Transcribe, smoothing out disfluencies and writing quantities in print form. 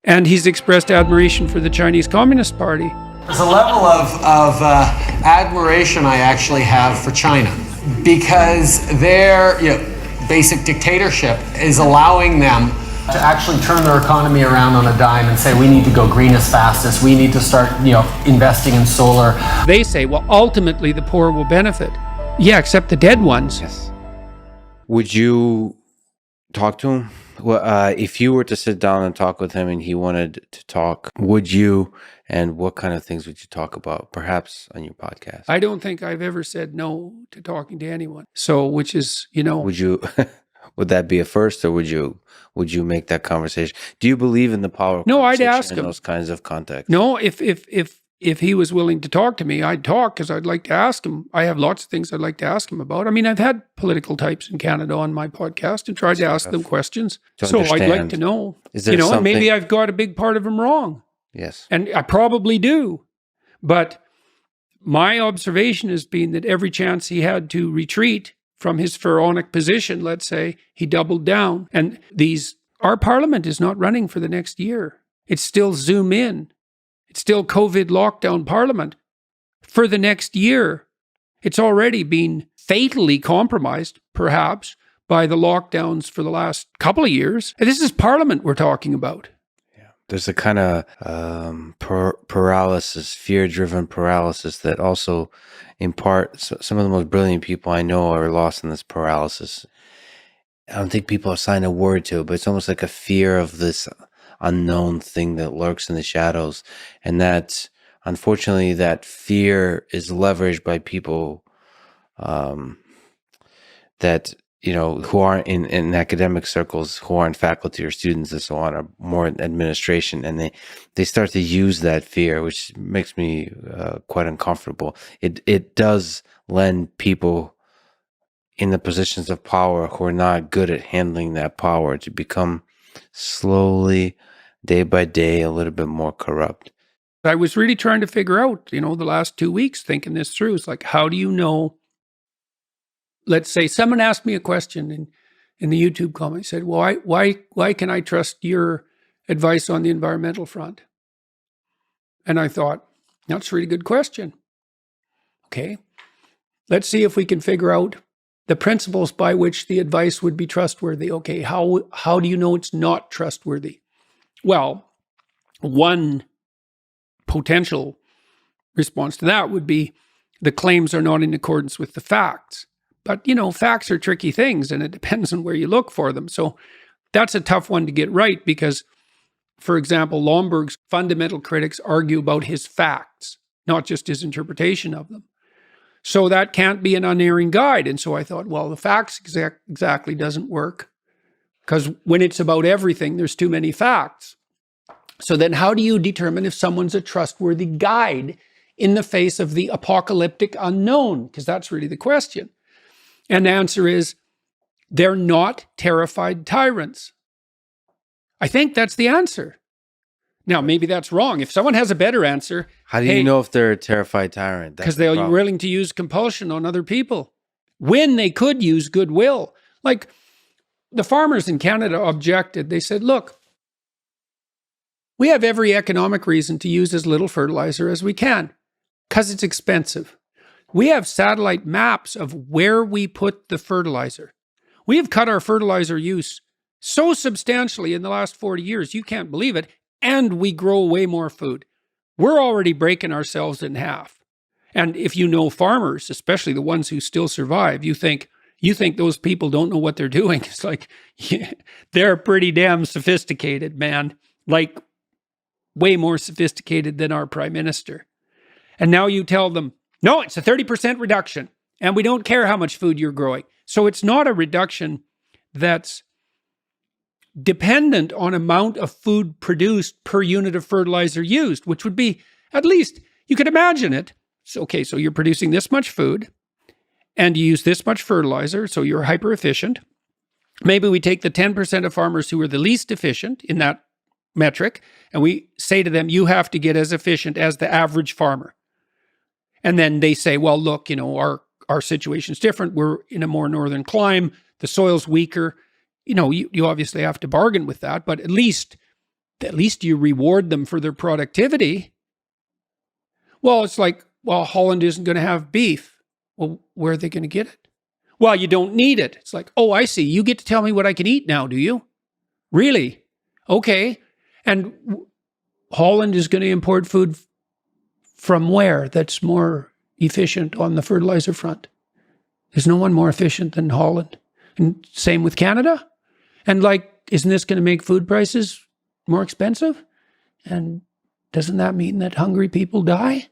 And he's expressed admiration for the Chinese Communist Party. There's a level of admiration I actually have for China, because their basic dictatorship is allowing them to actually turn their economy around on a dime and say, we need to go green as fastest. We need to start, investing in solar. They say, well, ultimately the poor will benefit. Yeah, except the dead ones. Yes. Would you talk to him? Well, if you were to sit down and talk with him and he wanted to talk, would you? And what kind of things would you talk about, perhaps on your podcast? I don't think I've ever said no to talking to anyone. So, which is, Would you? Would that be a first, or would you make that conversation? Do you believe in the power of No, I'd conversation ask in him. those kinds of contexts? No, if he was willing to talk to me, I'd talk, because I'd like to ask him. I have lots of things I'd like to ask him about. I mean, I've had political types in Canada on my podcast and tried to ask them questions. So I'd like to know, Is there and maybe I've got a big part of him wrong. Yes. And I probably do. But my observation has been that every chance he had to retreat from his pharaonic position, let's say, he doubled down. And our parliament is not running for the next year. It's still Zoom in. It's still COVID lockdown parliament for the next year. It's already been fatally compromised, perhaps, by the lockdowns for the last couple of years. And this is parliament we're talking about. There's a kind of paralysis, fear-driven paralysis that also, in part, some of the most brilliant people I know are lost in this paralysis. I don't think people assign a word to it, but it's almost like a fear of this unknown thing that lurks in the shadows. And that, unfortunately, that fear is leveraged by people that who aren't in academic circles, who aren't faculty or students and so on, are more in administration, and they start to use that fear, which makes me quite uncomfortable. It does lend people in the positions of power who are not good at handling that power to become slowly, day by day, a little bit more corrupt. I was really trying to figure out, the last 2 weeks, thinking this through. It's like, how do you know? Let's say someone asked me a question in the YouTube comment. He said, why can I trust your advice on the environmental front? And I thought, that's a really good question. Okay, let's see if we can figure out the principles by which the advice would be trustworthy. Okay, how do you know it's not trustworthy? Well, one potential response to that would be the claims are not in accordance with the facts. But, facts are tricky things, and it depends on where you look for them. So that's a tough one to get right because, for example, Lomberg's fundamental critics argue about his facts, not just his interpretation of them. So that can't be an unerring guide. And so I thought, well, the facts exactly doesn't work because when it's about everything, there's too many facts. So then how do you determine if someone's a trustworthy guide in the face of the apocalyptic unknown? Because that's really the question. And the answer is, they're not terrified tyrants. I think that's the answer. Now, maybe that's wrong. If someone has a better answer... How do you know if they're a terrified tyrant? Because they're willing to use compulsion on other people when they could use goodwill. Like, the farmers in Canada objected. They said, look, we have every economic reason to use as little fertilizer as we can because it's expensive. We have satellite maps of where we put the fertilizer. We have cut our fertilizer use so substantially in the last 40 years, you can't believe it, and we grow way more food. We're already breaking ourselves in half. And if you know farmers, especially the ones who still survive, you think those people don't know what they're doing. It's like, yeah, they're pretty damn sophisticated, man. Like, way more sophisticated than our prime minister. And now you tell them, no, it's a 30% reduction, and we don't care how much food you're growing. So it's not a reduction that's dependent on amount of food produced per unit of fertilizer used, which would be, at least, you could imagine it. So, okay, so you're producing this much food, and you use this much fertilizer, so you're hyper efficient. Maybe we take the 10% of farmers who are the least efficient in that metric, and we say to them, you have to get as efficient as the average farmer. And then they say, well, look, our situation's different. We're in a more northern climate. The soil's weaker. You obviously have to bargain with that, but at least at least you reward them for their productivity. Well, it's like, well, Holland isn't going to have beef. Well, where are they going to get it? Well, you don't need it. It's like, oh, I see. You get to tell me what I can eat now, do you? Really? Okay. And Holland is going to import food from where that's more efficient on the fertilizer front? There's no one more efficient than Holland. And same with Canada. And like, isn't this going to make food prices more expensive? And doesn't that mean that hungry people die?